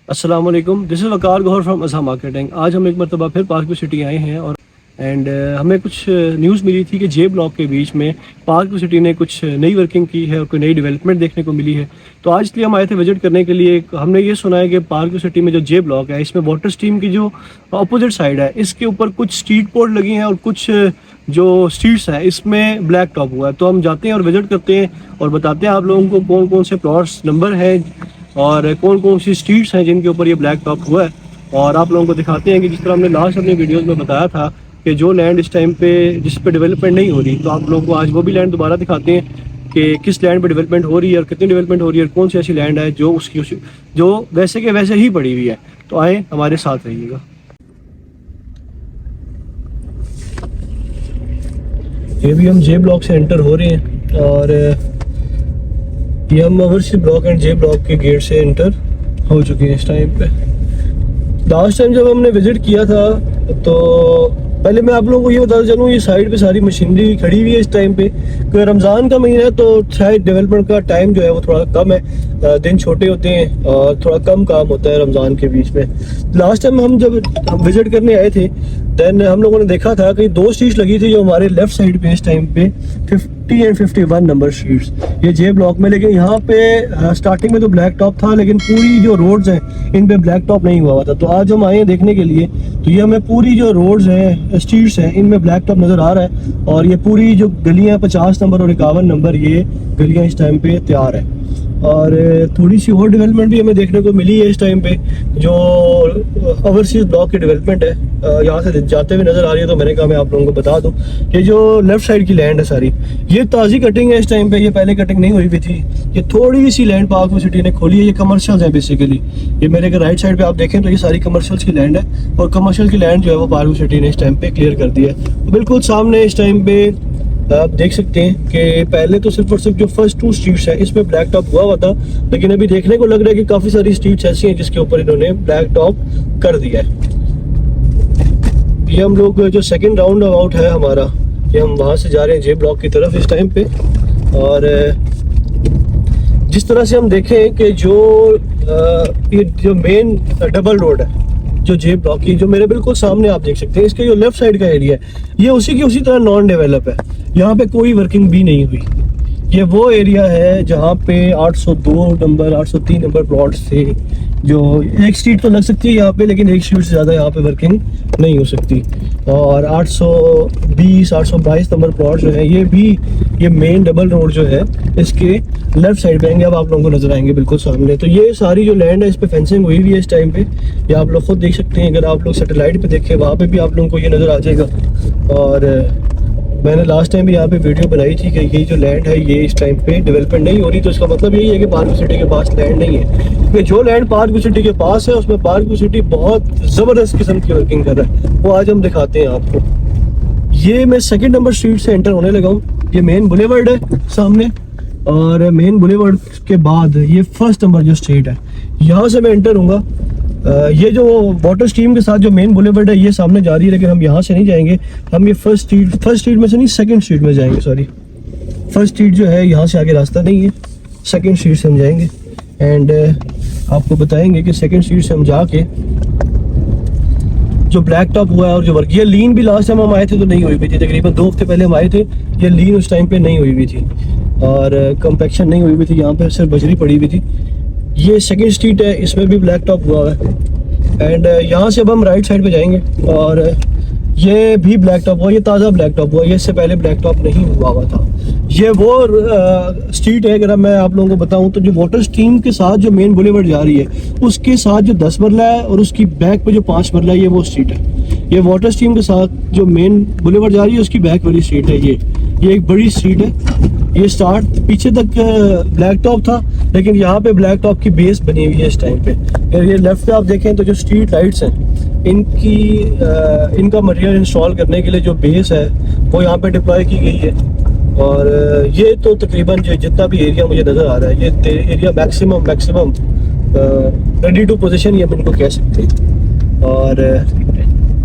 अस्सलाम वालेकुम, this is Waqar Gauhar from Azha marketing. आज हम एक मरतबा फिर पार्क सिटी आए हैं और हमें कुछ न्यूज़ मिली थी कि जे ब्लॉक के बीच में पार्क सिटी ने कुछ नई वर्किंग की है और कोई नई डेवलपमेंट देखने को मिली है। तो आज इसलिए हम आए थे विजिट करने के लिए। हमने ये सुना है कि पार्क सिटी में जो जे ब्लॉक है इसमें वाटर स्ट्रीम की जो अपोजिट साइड है इसके ऊपर कुछ स्ट्रीट बोर्ड लगी हैं और कुछ जो स्ट्रीट्स हैं इसमें ब्लैक टॉप हुआ है। तो हम जाते हैं और विजिट करते हैं और बताते हैं आप लोगों को कौन कौन से प्लॉट्स नंबर हैं और कौन कौन सी स्ट्रीट्स हैं जिनके ऊपर ये ब्लैक टॉप हुआ है। और आप लोगों को दिखाते हैं कि जिस तरह हमने लास्ट अपनी वीडियोस में बताया था कि जो लैंड इस टाइम पे जिस पे डेवलपमेंट नहीं हो रही, तो आप लोगों को आज वो भी लैंड दोबारा दिखाते हैं कि किस लैंड पे डेवलपमेंट हो रही है और कितनी डेवलपमेंट हो रही है और कौन सी ऐसी लैंड है जो जो वैसे के वैसे ही पड़ी हुई है। तो आए हमारे साथ रहिएगा। ये भी हम जे ब्लॉक से एंटर हो रहे हैं और ये हम overseas block and J block के गेट से एंटर हो चुके हैं इस टाइम पे। लास्ट टाइम जब हमने विजिट किया था तो पहले मैं आप लोगों को ये बताता चलूँ, ये साइड पे सारी मशीनरी खड़ी हुई है इस टाइम पे क्योंकि रमज़ान का महीना है तो शायद डेवलपमेंट का टाइम जो है वो थोड़ा कम है, दिन छोटे होते हैं और थोड़ा कम काम होता है रमज़ान के बीच में। लास्ट टाइम हम जब विजिट करने आए थे देन हम लोगों ने देखा था कि दो स्ट्रीट्स लगी थी जो हमारे लेफ्ट साइड पे इस टाइम पे 50 एंड 51 नंबर स्ट्रीट्स ये जे ब्लॉक में। लेकिन यहाँ पे स्टार्टिंग में तो ब्लैक टॉप था लेकिन पूरी जो रोड्स हैं इन पे ब्लैक टॉप नहीं हुआ था। तो आज हम आए हैं देखने के लिए, तो ये हमें पूरी जो रोड्स हैं स्ट्रीट्स हैं इनमें ब्लैक टॉप नज़र आ रहा है और ये पूरी जो गलियाँ 50 नंबर और 51 नंबर ये गलियाँ इस टाइम पे तैयार है। और थोड़ी सी और डेवलपमेंट भी हमें देखने को मिली है इस टाइम पे जो ओवरसीज ब्लॉक की डेवलपमेंट है यहाँ से जाते हुए नज़र आ रही है। तो मैंने कहा मैं आप लोगों को बता दूं कि जो लेफ्ट साइड की लैंड है सारी ये ताज़ी कटिंग है इस टाइम पे, ये पहले कटिंग नहीं हुई थी। ये थोड़ी सी लैंड पार्क सिटी ने खोली है, ये कमर्शियल्स है बेसिकली। ये मेरे के राइट साइड पे आप देखें तो ये सारी कमर्शियल्स की लैंड है और कमर्शियल की लैंड जो है वो पार्क सिटी ने इस टाइम पे क्लियर कर दी है। तो बिल्कुल सामने इस टाइम पे आप देख सकते हैं कि पहले तो सिर्फ और सिर्फ जो फर्स्ट 2 स्ट्रीट्स है इसमें ब्लैक टॉप हुआ था, लेकिन अभी देखने को लग रहा है कि काफ़ी सारी स्ट्रीट्स ऐसी हैं जिसके ऊपर इन्होंने ब्लैक टॉप कर दिया है। ये हम लोग जो सेकंड राउंड अबाउट है हमारा, ये हम वहाँ से जा रहे हैं जे ब्लॉक की तरफ इस टाइम पे। और जिस तरह से हम देखें कि ये जो मेन डबल रोड है जो जे ब्लॉक की जो मेरे बिल्कुल सामने आप देख सकते हैं, इसके जो लेफ्ट साइड का एरिया है ये उसी की उसी तरह नॉन डेवलप है, यहाँ पे कोई वर्किंग भी नहीं हुई। ये वो एरिया है जहाँ पे 802 नंबर 803 नंबर प्लॉट्स थे जो एक स्ट्रीट तो लग सकती है यहाँ पे, लेकिन एक स्ट्रीट से ज़्यादा यहाँ पे वर्किंग नहीं हो सकती। और 820 822 नंबर प्लॉट जो है ये मेन डबल रोड जो है इसके लेफ्ट साइड पे आएंगे, अब आप लोगों को नजर आएंगे बिल्कुल सामने। तो ये सारी जो लैंड है इस पे फेंसिंग हुई हुई है इस टाइम पे, ये आप लोग खुद देख सकते हैं। अगर आप लोग सैटेलाइट पे देखें वहाँ पे भी आप लोगों को ये नज़र आ जाएगा। और मैंने लास्ट टाइम भी यहाँ पे वीडियो बनाई थी कि ये जो लैंड है ये इस टाइम पे डेवलपमेंट नहीं हो रही, तो इसका मतलब यही है कि पार्क सिटी के पास लैंड नहीं है। क्योंकि जो लैंड पार्क सिटी के पास है उसमें पार्क सिटी बहुत ज़बरदस्त किस्म की वर्किंग कर रहा है, वो आज हम दिखाते हैं आपको। ये मैं सेकंड नंबर स्ट्रीट से एंटर होने लगा हूँ, ये मेन बुलेवर्ड है सामने और मेन बुलेवर्ड के बाद ये फर्स्ट नंबर जो स्ट्रीट है यहाँ से मैं एंटर हूँगा। ये जो वाटर स्ट्रीम के साथ जो मेन बुलेवर्ड है ये सामने जा रही है, लेकिन हम यहाँ से नहीं जाएंगे, हम ये फर्स्ट स्ट्रीट में से नहीं सेकंड स्ट्रीट में जाएंगे। सॉरी, फर्स्ट स्ट्रीट जो है यहाँ से आगे रास्ता नहीं है, सेकंड स्ट्रीट से हम जाएंगे एंड आपको बताएंगे कि सेकंड स्ट्रीट से हम जाके जो ब्लैक टॉप हुआ है और जो वर्क ये लीन भी लास्ट टाइम हम आए थे तो नहीं हुई थी, तकरीबन 2 हफ्ते पहले हम आए थे, ये लीन उस टाइम पे नहीं हुई हुई थी और कंपैक्शन नहीं हुई हुई थी, यहाँ पे सिर्फ बजरी पड़ी हुई थी। ये सेकंड स्ट्रीट है, इसमें भी ब्लैक टॉप हुआ है एंड यहाँ से अब हम राइट साइड पे जाएंगे और ये भी ब्लैक टॉप हुआ, ये ताज़ा ब्लैक टॉप हुआ, ये इससे पहले ब्लैक टॉप नहीं हुआ था। ये वो स्ट्रीट है, अगर मैं आप लोगों को बताऊं तो जो वाटर स्ट्रीम के साथ जो मेन बुलेवर्ड जा रही है उसके साथ जो 10 मरला है और उसकी बैक पे जो 5 मरला है ये वो स्ट्रीट है। ये वाटर स्ट्रीम के साथ जो मेन बुलेवर्ड जा रही है उसकी बैक वाली स्ट्रीट है, ये एक बड़ी स्ट्रीट है। ये स्टार्ट पीछे तक ब्लैक टॉप था, लेकिन यहाँ पे ब्लैक टॉप की बेस बनी हुई है इस टाइम पे। अगर ये लेफ्ट पे आप देखें तो जो स्ट्रीट लाइट्स हैं इनका मटेरियल इंस्टॉल करने के लिए जो बेस है वो यहाँ पे डिप्लॉय की गई है। और ये तो तकरीबन जो जितना भी एरिया मुझे नज़र आ रहा है ये area maximum ready to position ये हम इनको कह सकते हैं। और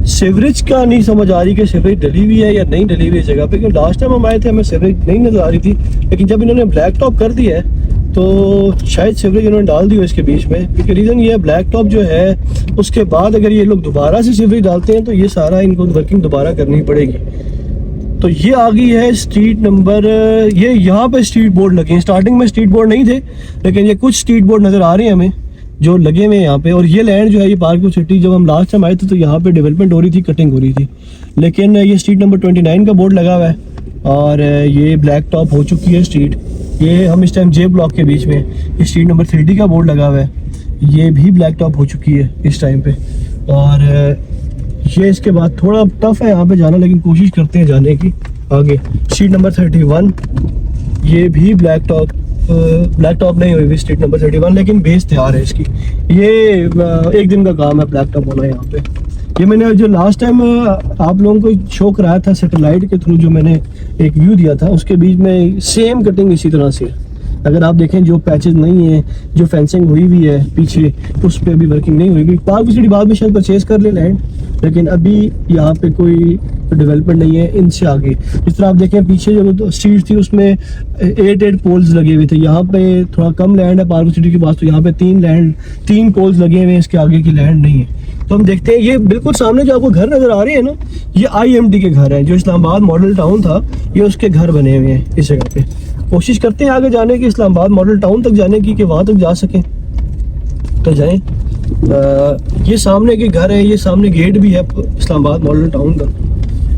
सीवरेज का नहीं समझ आ रही कि सीवरेज डली हुई है या नहीं डली हुई है जगह पे, क्योंकि लास्ट टाइम हम आए थे हमें सीवरेज नहीं नज़र आ रही थी, लेकिन जब इन्होंने ब्लैक टॉप कर दिया है तो शायद सीवरेज उन्होंने डाल दी हो इसके बीच में, क्योंकि रीज़न ये है ब्लैक टॉप जो है उसके बाद अगर ये लोग दोबारा से सीवरेज डालते हैं तो ये सारा इनको वर्किंग दोबारा करनी पड़ेगी। तो ये आ गई है स्ट्रीट नंबर, ये यहाँ पे स्ट्रीट बोर्ड लगे हैं। स्टार्टिंग में स्ट्रीट बोर्ड नहीं थे, लेकिन ये कुछ स्ट्रीट बोर्ड नज़र आ रहे हैं हमें जो लगे हुए हैं यहाँ पे। और ये लैंड जो है ये पार्क सिटी, जब हम लास्ट टाइम आए थे तो यहाँ पे डेवलपमेंट हो रही थी, कटिंग हो रही थी, लेकिन ये स्ट्रीट नंबर 29 का बोर्ड लगा हुआ है और ये ब्लैक टॉप हो चुकी है स्ट्रीट। ये हम इस टाइम जे ब्लॉक के बीच में, ये स्ट्रीट नंबर 30 का बोर्ड लगा हुआ है, ये भी ब्लैक टॉप हो चुकी है इस टाइम पे। और ये इसके बाद थोड़ा टफ है यहाँ पे जाना, लेकिन कोशिश करते हैं जाने की आगे। स्ट्रीट नंबर 31 ये भी ब्लैक टॉप नहीं हुई स्ट्रीट नंबर 31, लेकिन बेस तैयार है इसकी। ये एक दिन का काम है ब्लैक टॉप होना यहाँ पे। ये मैंने जो लास्ट टाइम आप लोगों को शो कराया था सैटेलाइट के थ्रू, जो मैंने एक व्यू दिया था, उसके बीच में सेम कटिंग इसी तरह से है। अगर आप देखें जो पैचेस नहीं है, जो फेंसिंग हुई हुई है पीछे, उस पर भी वर्किंग नहीं हुई। पार्क सिटी बाद में शायद परचेज कर ले लैंड, लेकिन अभी यहाँ पे कोई डेवलपमेंट नहीं है इनसे आगे। जिस तरह आप देखें पीछे जो स्ट्रीट थी उसमें 8 पोल्स लगे हुए थे, यहाँ पे थोड़ा कम लैंड है पार्क सिटी के पास, तो यहाँ पे 3 पोल्स लगे हुए हैं, इसके आगे की लैंड नहीं है। तो हम देखते हैं, ये बिल्कुल सामने जो आपको घर नजर आ रहे हैं ना, ये IMT के घर हैं, जो इस्लामाबाद मॉडल टाउन था, ये उसके घर बने हुए हैं इस जगह पे। कोशिश करते हैं आगे जाने की, इस्लामाबाद मॉडल टाउन तक जाने की, कि वहाँ तक जा सकें तो जाएं। ये सामने के घर है, ये सामने गेट भी है इस्लामाबाद मॉडल टाउन का।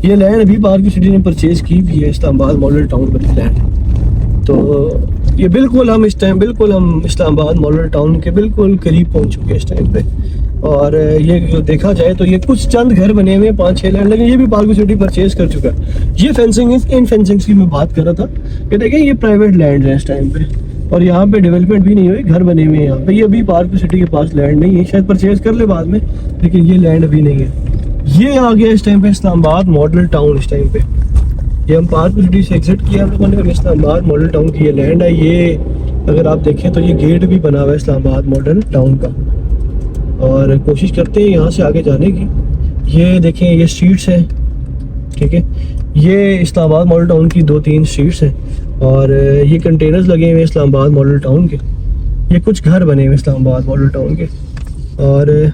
ये लैंड अभी पार्क सिटी ने परचेज की भी है, इस्लामाबाद मॉडल टाउन वाली लैंड। तो ये बिल्कुल हम इस्लामाबाद मॉडल टाउन के बिल्कुल करीब पहुँच चुके हैं इस टाइम पे। और ये जो देखा जाए तो ये कुछ चंद घर बने हुए हैं, 5-6 लैंड, लेकिन ये भी पार्क सिटी परचेज कर चुका है। ये फेंसिंग इन फेंसिंग्स की मैं बात कर रहा था कि देखें ये प्राइवेट लैंड है इस टाइम पे, और यहाँ पे डेवलपमेंट भी नहीं हुई, घर बने हुए हैं यहाँ पे। ये अभी पार्क सिटी के पास लैंड नहीं है, शायद परचेज कर ले बाद में, लेकिन ये लैंड अभी नहीं है। ये आ गया इस टाइम पे इस्लामाबाद मॉडल टाउन। इस टाइम पे ये हम पार्क सिटी से एग्जिट किया हम लोगों ने, इस्लामाबाद मॉडल टाउन की ये लैंड है। ये अगर आप देखें तो ये गेट भी बना हुआ है इस्लामाबाद मॉडल टाउन का, और कोशिश करते हैं यहाँ से आगे जाने की। ये देखें ये स्ट्रीट्स हैं, ठीक है, ये इस्लामाबाद मॉडल टाउन की 2-3 स्ट्रीट्स हैं, और ये कंटेनर्स लगे हुए हैं इस्लामाबाद मॉडल टाउन के। ये कुछ घर बने हुए इस्लामाबाद मॉडल टाउन के, और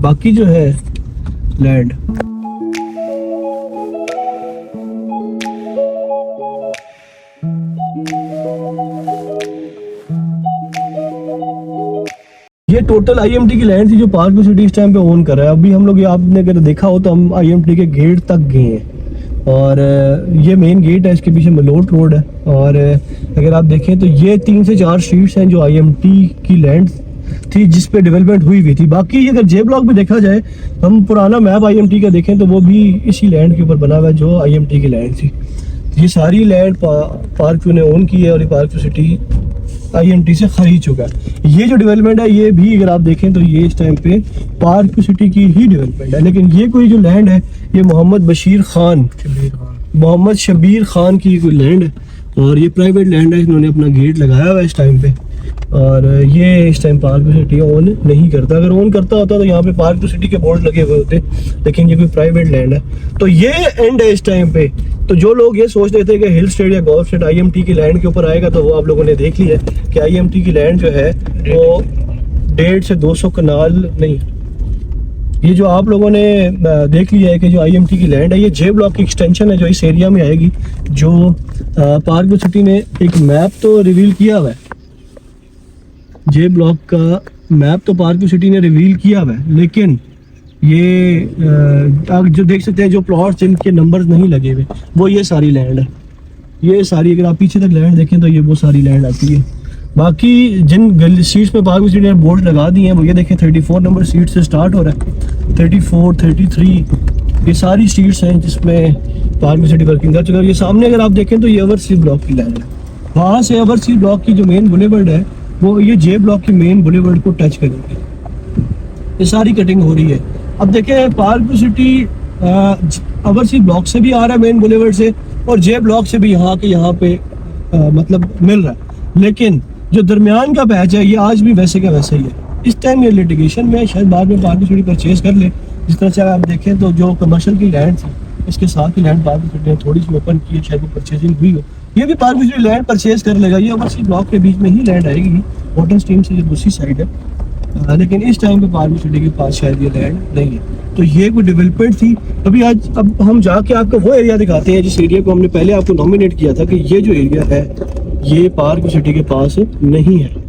बाकी जो है लैंड। ये टोटल IMT की लैंड थी जो पार्क सिटी इस टाइम पे ओन कर रहा है। अभी हम लोग, ये आपने अगर देखा हो तो हम IMT के गेट तक गए हैं, और ये मेन गेट है, इसके पीछे मलोट रोड है। और अगर आप देखें तो ये 3 से 4 स्ट्रीट्स हैं जो IMT की लैंड थी, जिस पे डेवलपमेंट हुई हुई थी। बाकी अगर जे ब्लॉक में देखा जाए, हम पुराना मैप IMT का देखें तो वो भी इसी लैंड के ऊपर बना हुआ है जो IMT की लैंड थी। ये सारी लैंड पार्क ने ओन की है, और ये पार्क सिटी IMT से खरीद चुका है। ये जो डेवलपमेंट है ये भी अगर आप देखें तो ये इस टाइम पे पार्क सिटी की ही डेवलपमेंट है, लेकिन ये कोई जो लैंड है ये मोहम्मद शबीर खान की कोई लैंड है, और ये प्राइवेट लैंड है। इन्होंने अपना गेट लगाया हुआ है इस टाइम पे, और ये इस टाइम पार्क सिटी ओन नहीं करता। अगर ओन करता होता तो यहाँ पे पार्क सिटी के बोर्ड लगे हुए होते, लेकिन ये कोई प्राइवेट लैंड है। तो ये एंड है इस टाइम पे। तो जो लोग ये सोच रहे थे कि हिल स्टेट या गोल्फ स्टेट IMT की लैंड के ऊपर आएगा, तो वो आप लोगों ने देख लिया कि IMT की लैंड जो है वो 150 से 200 कनाल नहीं, ये जो आप लोगों ने देख लिया है कि जो IMT की लैंड है ये जे ब्लॉक की एक्सटेंशन है जो इस एरिया में आएगी। जो पार्क सिटी ने एक मैप तो रिवील किया हुआ है, जे ब्लॉक का मैप तो पार्क सिटी ने रिवील किया हुआ है, लेकिन ये आप जो देख सकते हैं जो प्लॉट्स जिनके नंबर्स नहीं लगे हुए, वो ये सारी लैंड है। ये सारी अगर आप पीछे तक लैंड देखें तो ये वो सारी लैंड आती है। बाकी जिन सीट्स पे पार्क सिटी ने बोर्ड लगा दिए हैं वो ये देखें 34 नंबर सीट से स्टार्ट हो रहा है, 34, 33, ये सारी सीट्स हैं जिसमें पार्क सिटी वर्किंग कर चुका है। ये सामने अगर आप देखें तो ये ओवरसीज ब्लॉक की लैंड है, वहाँ से ओवरसीज ब्लॉक की जो मेन बुलेवर्ड है वो ये जे ब्लॉक की मेन बुलेवर्ड को टच करेगी। ये सारी कटिंग हो रही है। अब देखें पार्क सिटी ओवरसीज ब्लॉक से भी आ रहा है मेन बुलेवर्ड से, और जे ब्लॉक से भी यहाँ पे मतलब मिल रहा है, लेकिन जो दरमियान का पैच है ये आज भी वैसे का वैसा ही है। इस टाइम ये लिटिगेशन में, शायद बाद में पार्क सिटी परचेज कर ले। जिस तरह से आप देखें तो जो कमर्शियल की लैंड थी इसके साथ ही लैंड पार्क सिटी ने थोड़ी सी ओपन की है, शायद वो परचेजिंग हुई हो, ये भी पार्क विजिट लैंड परचेज कर लेगा, ये ओवरसीज ब्लॉक के बीच में ही लैंड आएगी, वाटर स्ट्रीम से जो दूसरी साइड है। लेकिन इस टाइम पे पार्क सिटी के पास शायद ये लैंड नहीं है। तो ये कोई डेवलपमेंट थी अभी। आज अब हम जाके आपको वो एरिया दिखाते हैं जिस एरिया को हमने पहले आपको नॉमिनेट किया था कि ये जो एरिया है ये पार्क सिटी के पास नहीं है।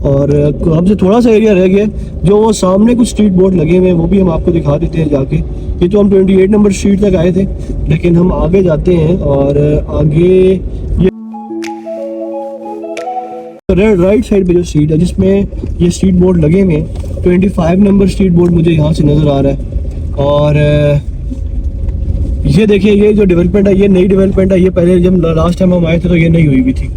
और हमसे थोड़ा सा एरिया रह गया जो वो सामने कुछ स्ट्रीट बोर्ड लगे हुए हैं, वो भी हम आपको दिखा देते हैं जाके। ये तो हम 28 नंबर स्ट्रीट तक आए थे, लेकिन हम आगे जाते हैं और आगे ये राइट साइड पे जो स्ट्रीट है जिसमें ये स्ट्रीट बोर्ड लगे हुए हैं, 25 नंबर स्ट्रीट बोर्ड मुझे यहाँ से नज़र आ रहा है। और ये देखिए ये जो डेवलपमेंट है ये नई डेवलपमेंट है। ये पहले जब लास्ट टाइम हम आए थे तो ये नहीं हुई भी थी।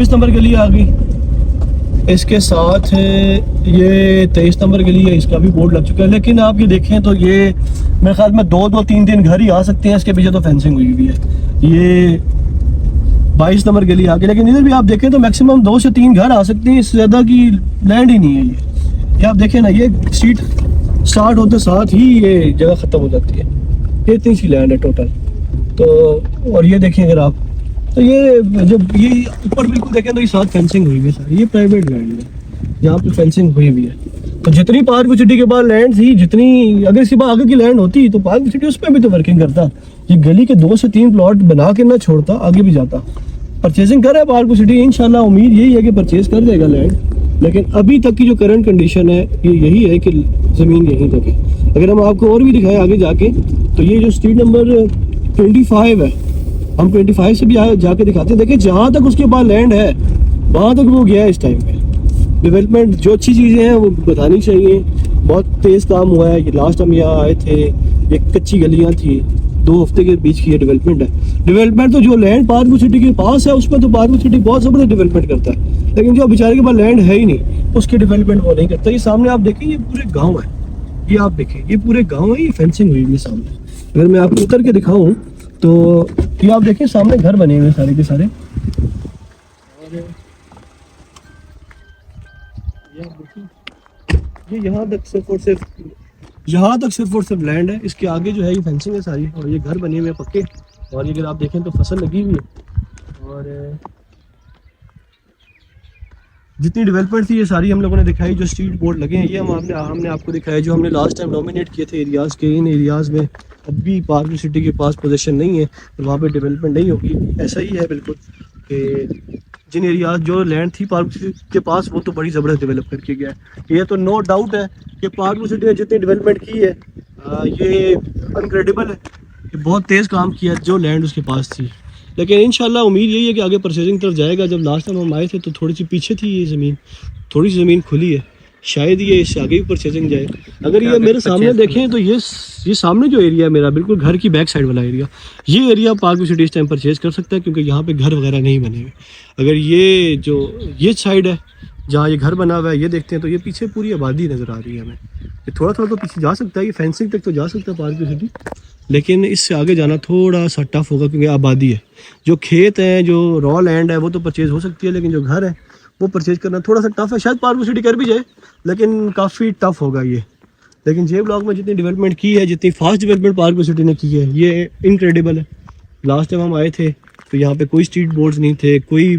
नंबर गली आ गई, इसके साथ ये 23 नंबर गली है, इसका भी बोर्ड लग चुका है। लेकिन आप ये देखें तो ये मेरे ख्याल में 2-3 घर ही आ सकते हैं, इसके पीछे तो फेंसिंग हुई हुई है। ये 22 नंबर गली आ गई, लेकिन इधर भी आप देखें तो मैक्सिमम 2 से 3 घर आ सकते हैं, इससे ज़्यादा की लैंड ही नहीं है। ये आप देखें ना, ये स्ट्रीट स्टार्ट होते साथ ही ये जगह ख़त्म हो जाती है। ये इतनी सी लैंड है टोटल। तो और ये देखें अगर आप तो ये जब ये ऊपर बिल्कुल देखें तो ये साथ फेंसिंग हुई हुई है सारी, ये प्राइवेट लैंड है यहाँ पे फेंसिंग हुई हुई है। तो जितनी पार्क सिटी के बाद लैंड थी, जितनी अगर इसके बाद आगे की लैंड होती तो पार्क सिटी उस पर भी तो वर्किंग करता। ये गली के 2 से 3 प्लॉट बना के ना छोड़ता, आगे भी जाता। परचेजिंग कर रहा है पार्क सिटी, इंशाल्लाह उम्मीद यही है कि परचेज कर देगा लैंड। लेकिन अभी तक की जो करंट कंडीशन है ये यही है कि ज़मीन यहीं तक है। अगर हम आपको और भी दिखाएं आगे जाके तो ये जो स्ट्रीट नंबर 25 है, हम 25 से भी जाके दिखाते हैं। देखिए जहाँ तक उसके पास लैंड है वहाँ तक वो गया है इस टाइम पे। डेवलपमेंट जो अच्छी चीज़ें हैं वो बतानी चाहिए, बहुत तेज़ काम हुआ है। ये लास्ट हम यहाँ आए थे, ये कच्ची गलियाँ थी, 2 हफ्ते के बीच की ये डेवलपमेंट है। डेवलपमेंट तो जो लैंड पार्क सिटी के पास है उसमें तो पार्क सिटी बहुत ज़बरदस्त डेवलपमेंट करता है, लेकिन जो बेचारे के पास लैंड है ही नहीं उसकी डेवलपमेंट वो नहीं करता। ये सामने आप देखें ये पूरे गाँव है, ये आप देखें ये पूरे गाँव है, ये फेंसिंग हुई है सामने। अगर मैं आपको उतर के दिखाऊँ तो ये आप देखें सामने घर बने हुए सारे के सारे। और ये यहाँ तक सिर्फ और सिर्फ लैंड है, इसके आगे जो है ये फेंसिंग है सारी, और ये घर बने हुए हैं पक्के। और ये अगर आप देखें तो फसल लगी हुई है। और जितनी डेवलपमेंट थी ये सारी हम लोगों ने दिखाई। जो स्ट्रीट बोर्ड लगे हैं ये हमने आपको दिखाया, जो हमने लास्ट टाइम नॉमिनेट किए थे एरियाज़ के। इन एरियाज़ में अभी पार्क सिटी के पास पोजीशन नहीं है तो वहाँ पे डेवलपमेंट नहीं होगी। ऐसा ही है बिल्कुल कि जिन एरियाज जो लैंड थी पार्क सिटी के पास वो तो बड़ी ज़बरदस्त डेवलप करके गया है। ये तो नो डाउट है कि पार्क सिटी ने जितनी डेवलपमेंट की है ये अनक्रेडिबल है कि बहुत तेज़ काम किया जो लैंड उसके पास थी। लेकिन इंशाल्लाह उम्मीद यही है कि आगे परचेजिंग तरफ जाएगा। जब लास्ट टाइम हम आए थे तो थोड़ी सी पीछे थी ये ज़मीन, थोड़ी सी ज़मीन खुली है, शायद ये इससे आगे भी परचेजिंग जाए। अगर ये मेरे सामने देखें तो ये सामने जो एरिया है मेरा बिल्कुल घर की बैक साइड वाला एरिया, ये एरिया पार्क सिटी इस टाइम परचेज कर सकता है क्योंकि यहाँ पे घर वगैरह नहीं बने हुए। अगर ये साइड है जहाँ ये घर बना हुआ है ये देखते हैं तो ये पीछे पूरी आबादी नज़र आ रही है हमें। ये थोड़ा तो पीछे जा सकता है, ये फेंसिंग तक तो जा सकता है पार्क सिटी, लेकिन इससे आगे जाना थोड़ा सा टफ होगा क्योंकि आबादी है। जो खेत हैं, जो रॉ लैंड है वो तो परचेज हो सकती है, लेकिन जो घर है वो परचेज करना थोड़ा सा टफ है। शायद पार्क सिटी कर भी जाए लेकिन काफ़ी टफ होगा ये। लेकिन जे ब्लॉक में जितनी डेवलपमेंट की है, जितनी फास्ट डेवलपमेंट पार्क सिटी ने की है ये इनक्रेडिबल है। लास्ट टाइम हम आए थे तो यहाँ पे कोई स्ट्रीट बोर्ड्स नहीं थे, कोई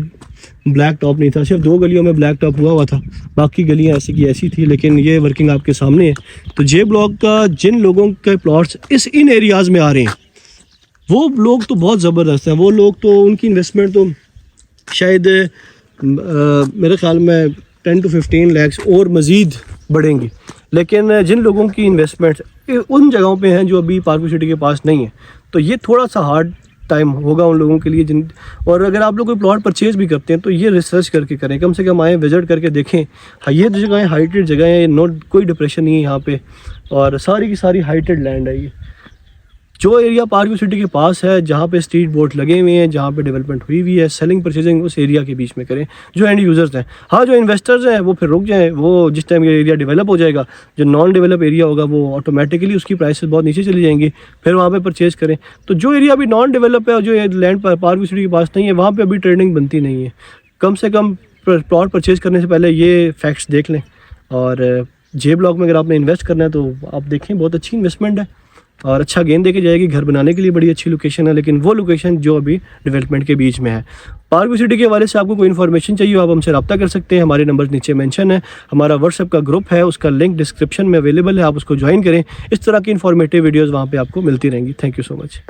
ब्लैक टॉप नहीं था, सिर्फ 2 गलियों में ब्लैक टॉप हुआ था, बाकी गलियाँ ऐसी की ऐसी थी। लेकिन ये वर्किंग आपके सामने है। तो जे ब्लॉक का जिन लोगों के प्लॉट्स इन एरियाज़ में आ रहे हैं वो लोग तो बहुत ज़बरदस्त हैं। वो लोग तो उनकी इन्वेस्टमेंट तो शायद मेरे ख्याल में 10 to 15 लाख और मज़ीद बढ़ेंगी। लेकिन जिन लोगों की इन्वेस्टमेंट उन जगहों पे हैं जो अभी पार्क सिटी के पास नहीं है, तो ये थोड़ा सा हार्ड टाइम होगा उन लोगों के लिए जिन। और अगर आप लोग कोई प्लॉट परचेज भी करते हैं तो ये रिसर्च करके करें, कम से कम आए विजिट करके देखें। हाँ, ये जगह हाइटेड जगह है, कोई डिप्रेशन नहीं है यहाँ पे, और सारी की सारी हाइटेड लैंड है। ये जो एरिया पार्क सिटी के पास है, जहाँ पे स्ट्रीट बोर्ड लगे हुए हैं, जहाँ पे डेवलपमेंट हुई हुई है, सेलिंग परचेजिंग उस एरिया के बीच में करें जो एंड यूज़र्स हैं। हाँ, जो इन्वेस्टर्स हैं वो फिर रुक जाएं, वो जिस टाइम ये एरिया डेवलप हो जाएगा, जो नॉन डेवलप एरिया होगा वो ऑटोमेटिकली उसकी प्राइसेस बहुत नीचे चली जाएंगी, फिर वहाँ पे परचेज करें। तो जो एरिया अभी नॉन डेवलप है और जो लैंड पार्क सिटी के पास नहीं है वहाँ पर अभी ट्रेडिंग बनती नहीं है। कम से कम प्लॉट परचेज करने से पहले ये फैक्ट्स देख लें और जे ब्लॉक में अगर आपने इन्वेस्ट करना है तो आप देखें, बहुत अच्छी इन्वेस्टमेंट है और अच्छा गेन देके जाएगी। घर बनाने के लिए बड़ी अच्छी लोकेशन है, लेकिन वो लोकेशन जो अभी डेवलपमेंट के बीच में है। पार्क व्यू सिटी के हवाले से आपको कोई इन्फॉर्मेशन चाहिए हो, आप हमसे रब्ता कर सकते हैं। हमारे नंबर नीचे मेंशन है। हमारा व्हाट्सएप का ग्रुप है, उसका लिंक डिस्क्रिप्शन में अवेलेबल है, आप उसको ज्वाइन करें। इस तरह की इन्फॉर्मेटिव वीडियोज़ वहाँ पर आपको मिलती रहेंगी। Thank you so much.